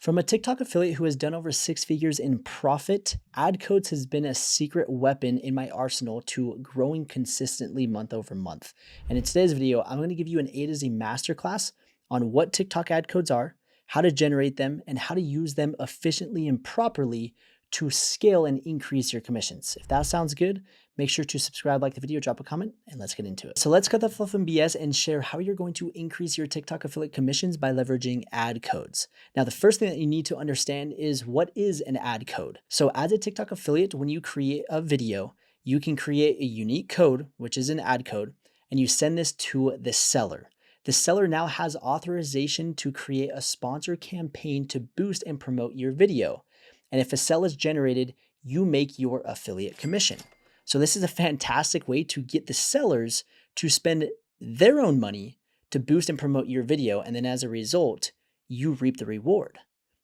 From a TikTok affiliate who has done over 6 figures in profit, ad codes has been a secret weapon in my arsenal to growing consistently month over month. And in today's video, I'm going to give you an A to Z masterclass on what TikTok ad codes are, how to generate them, and how to use them efficiently and properly to scale and increase your commissions. If that sounds good, make sure to subscribe, like the video, drop a comment, and let's get into it. So let's cut the fluff and BS and share how you're going to increase your TikTok affiliate commissions by leveraging ad codes. Now, the first thing that you need to understand is what is an ad code. So as a TikTok affiliate, when you create a video, you can create a unique code, which is an ad code, and you send this to the seller. The seller now has authorization to create a sponsor campaign to boost and promote your video. And if a sale is generated, you make your affiliate commission. So this is a fantastic way to get the sellers to spend their own money to boost and promote your video. And then as a result, you reap the reward.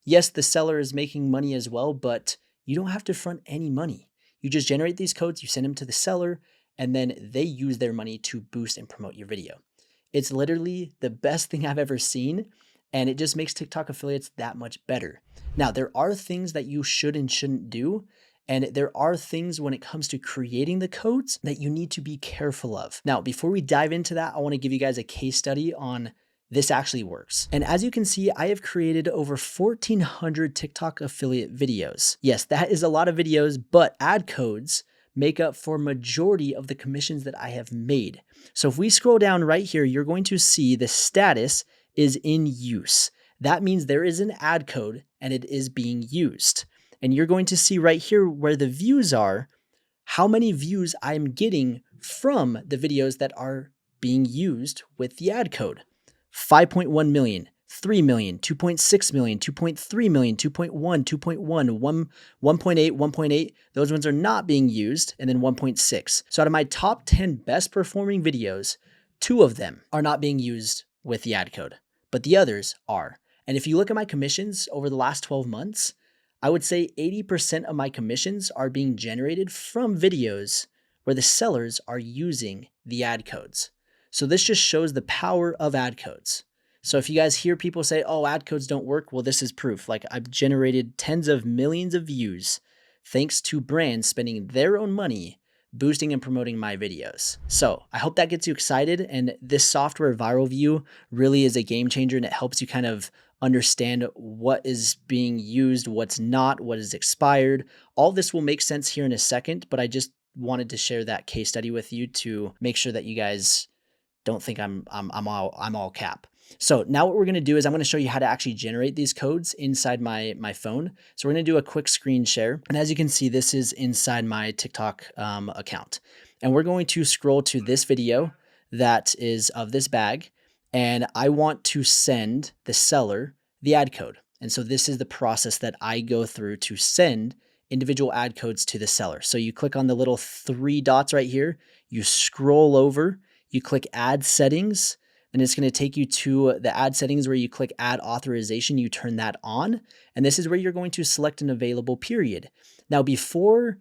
Yes, the seller is making money as well, but you don't have to front any money. You just generate these codes, you send them to the seller, and then they use their money to boost and promote your video. It's literally the best thing I've ever seen, and it just makes TikTok affiliates that much better. Now, there are things that you should and shouldn't do, and there are things when it comes to creating the codes that you need to be careful of. Now, before we dive into that, I want to give you guys a case study on this actually works. And as you can see, I have created over 1,400 TikTok affiliate videos. Yes, that is a lot of videos, but ad codes make up for majority of the commissions that I have made. So if we scroll down right here, you're going to see the status is in use. That means there is an ad code and it is being used. And you're going to see right here where the views are, how many views I'm getting from the videos that are being used with the ad code. 5.1 million, 3 million, 2.6 million, 2.3 million, 2.1, 2.1, 1.8, 1.8. Those ones are not being used, and then 1.6. So out of my top 10 best performing videos, 2 of them are not being used with the ad code, but the others are. And if you look at my commissions over the last 12 months, I would say 80% of my commissions are being generated from videos where the sellers are using the ad codes. So this just shows the power of ad codes. So if you guys hear people say, oh, ad codes don't work, well, this is proof. Like, I've generated tens of millions of views thanks to brands spending their own money boosting and promoting my videos. So I hope that gets you excited. And this software, Viral View, really is a game changer, and it helps you kind of understand what is being used, what's not, what is expired. All this will make sense here in a second, but I just wanted to share that case study with you to make sure that you guys don't think I'm all cap. So now what we're going to do is I'm going to show you how to actually generate these codes inside my phone. So we're going to do a quick screen share. And as you can see, this is inside my TikTok account. And we're going to scroll to this video that is of this bag. And I want to send the seller the ad code. And so this is the process that I go through to send individual ad codes to the seller. So you click on the little 3 dots right here, you scroll over, you click ad settings, and it's going to take you to the ad settings where you click ad authorization, you turn that on, and this is where you're going to select an available period. Now, before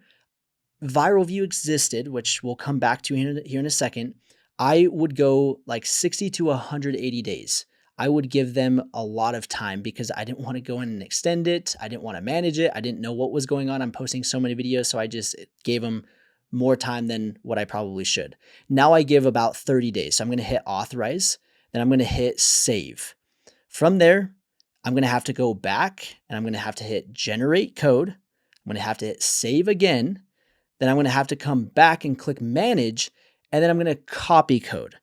Viral View existed, which we'll come back to here in a second, I would go like 60 to 180 days. I would give them a lot of time because I didn't want to go in and extend it. I didn't want to manage it. I didn't know what was going on. I'm posting so many videos, so I just gave them more time than what I probably should. Now I give about 30 days. So I'm going to hit authorize, then I'm going to hit save. From there, I'm going to have to go back and I'm going to have to hit generate code. I'm going to have to hit save again. Then I'm going to have to come back and click manage, and then I'm going to copy code.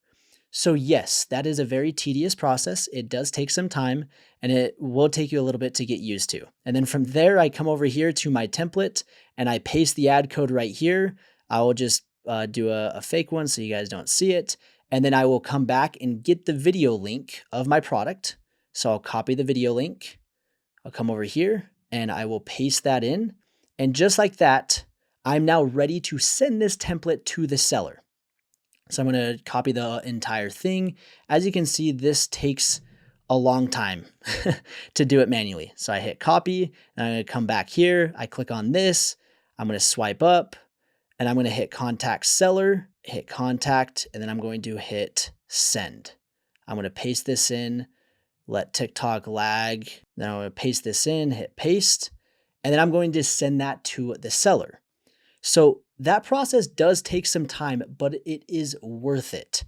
So yes, that is a very tedious process. It does take some time, and it will take you a little bit to get used to. And then from there, I come over here to my template and I paste the ad code right here. I will just do a fake one so you guys don't see it. And then I will come back and get the video link of my product. So I'll copy the video link. I'll come over here and I will paste that in. And just like that, I'm now ready to send this template to the seller. So I'm going to copy the entire thing. As you can see, this takes a long time to do it manually. So I hit copy, and I'm going to come back here. I click on this. I'm going to swipe up, and I'm going to hit contact seller, hit contact, and then I'm going to hit send. I'm going to paste this in let TikTok lag. Then I'm going to paste this in, hit paste, and then I'm going to send that to the seller. So that process does take some time, but it is worth it.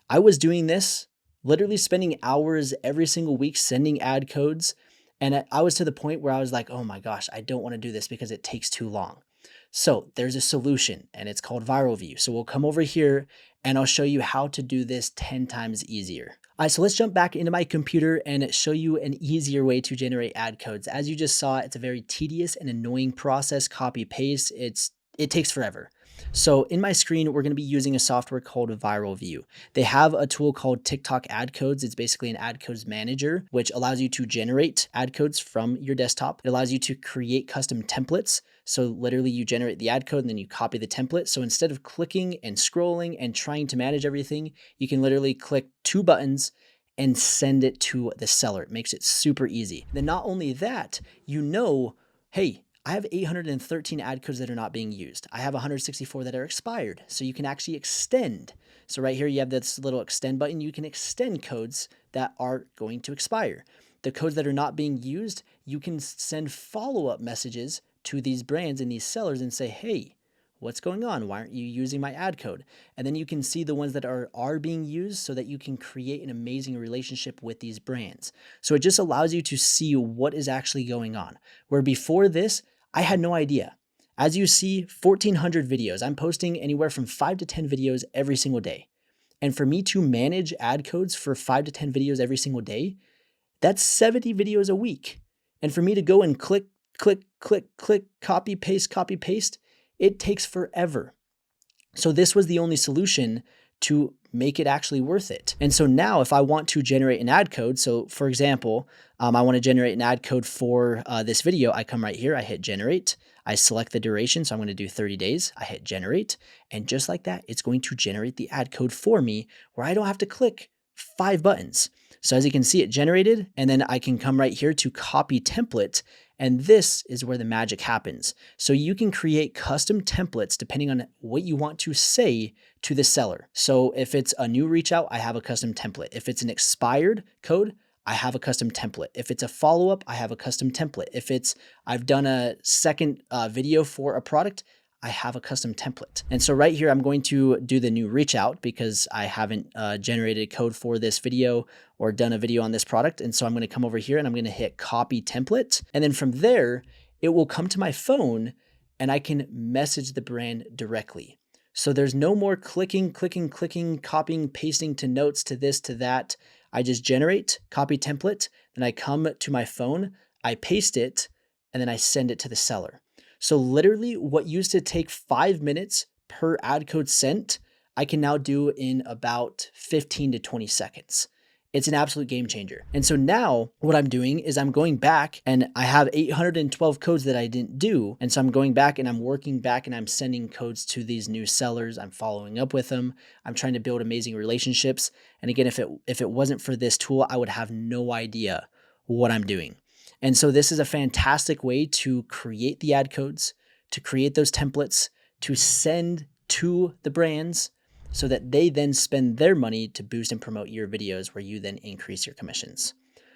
I was doing this, literally spending hours every single week sending ad codes. And I was to the point where I was like, oh my gosh, I don't want to do this because it takes too long. So there's a solution and it's called ViralView. So we'll come over here and I'll show you how to do this 10 times easier. All right, so let's jump back into my computer and show you an easier way to generate ad codes. As you just saw, it's a very tedious and annoying process, copy paste. It takes forever. So in my screen, we're going to be using a software called ViralView. They have a tool called TikTok Ad Codes. It's basically an ad codes manager, which allows you to generate ad codes from your desktop. It allows you to create custom templates. So literally you generate the ad code and then you copy the template. So instead of clicking and scrolling and trying to manage everything, you can literally click 2 buttons and send it to the seller. It makes it super easy. Then not only that, hey, I have 813 ad codes that are not being used. I have 164 that are expired. So you can actually extend. So right here, you have this little extend button. You can extend codes that are going to expire. The codes that are not being used, you can send follow-up messages to these brands and these sellers and say, hey, what's going on? Why aren't you using my ad code? And then you can see the ones that are being used so that you can create an amazing relationship with these brands. So it just allows you to see what is actually going on. Where before this, I had no idea. As you see, 1,400 videos. I'm posting anywhere from 5 to 10 videos every single day. And for me to manage ad codes for 5 to 10 videos every single day, that's 70 videos a week. And for me to go and click, copy, paste, it takes forever. So this was the only solution to make it actually worth it. And so now if I want to generate an ad code, so for example, I want to generate an ad code for this video, I come right here, I hit generate, I select the duration, so I'm going to do 30 days, I hit generate, and just like that, it's going to generate the ad code for me where I don't have to click 5 buttons. So as you can see, it generated, and then I can come right here to copy template, and this is where the magic happens. So you can create custom templates depending on what you want to say to the seller. So if it's a new reach out, I have a custom template. If it's an expired code, I have a custom template. If it's a follow-up, I have a custom template. If I've done a second video for a product, I have a custom template. And so right here, I'm going to do the new reach out because I haven't generated code for this video or done a video on this product. And so I'm going to come over here and I'm going to hit copy template. And then from there, it will come to my phone and I can message the brand directly. So there's no more clicking, copying, pasting to notes, to this, to that. I just generate, copy template, then I come to my phone, I paste it, and then I send it to the seller. So literally what used to take 5 minutes per ad code sent, I can now do in about 15 to 20 seconds. It's an absolute game changer. And so now what I'm doing is I'm going back and I have 812 codes that I didn't do. And so I'm going back and I'm working back and I'm sending codes to these new sellers. I'm following up with them. I'm trying to build amazing relationships. And again, if it wasn't for this tool, I would have no idea what I'm doing. And so this is a fantastic way to create the ad codes, to create those templates, to send to the brands so that they then spend their money to boost and promote your videos where you then increase your commissions.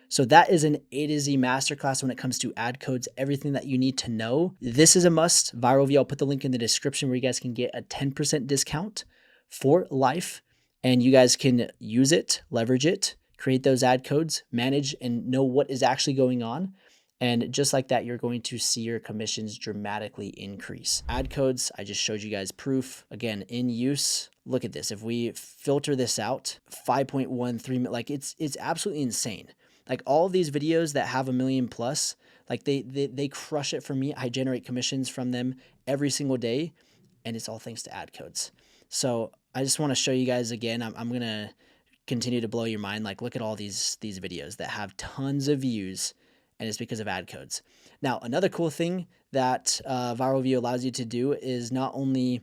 So that is an A to Z masterclass when it comes to ad codes, everything that you need to know. This is a must. ViralView, I'll put the link in the description where you guys can get a 10% discount for life and you guys can use it, leverage it, create those ad codes, manage and know what is actually going on. And just like that, you're going to see your commissions dramatically increase. Ad codes, I just showed you guys proof. Again, in use, look at this. If we filter this out, 5.13, like it's absolutely insane. Like all of these videos that have 1 million plus, like they crush it for me. I generate commissions from them every single day, and it's all thanks to ad codes. So I just want to show you guys again, I'm going to continue to blow your mind. Like look at all these videos that have tons of views, and it's because of ad codes. Now, another cool thing that ViralView allows you to do is not only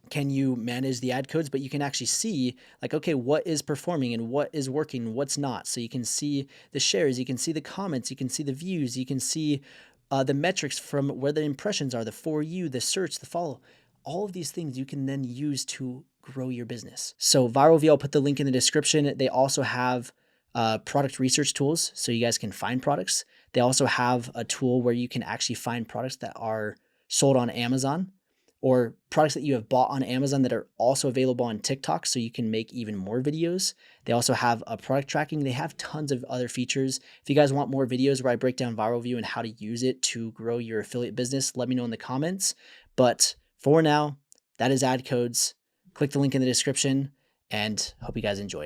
can you manage the ad codes, but you can actually see like, okay, what is performing and what is working, what's not. So you can see the shares, you can see the comments, you can see the views, you can see the metrics from where the impressions are, the for you, the search, the follow. All of these things you can then use to grow your business. So ViralView, I'll put the link in the description. They also have product research tools so you guys can find products. They also have a tool where you can actually find products that are sold on Amazon or products that you have bought on Amazon that are also available on TikTok so you can make even more videos. They also have a product tracking. They have tons of other features. If you guys want more videos where I break down ViralView and how to use it to grow your affiliate business, let me know in the comments. But for now, that is AdCodes. Click the link in the description and hope you guys enjoyed.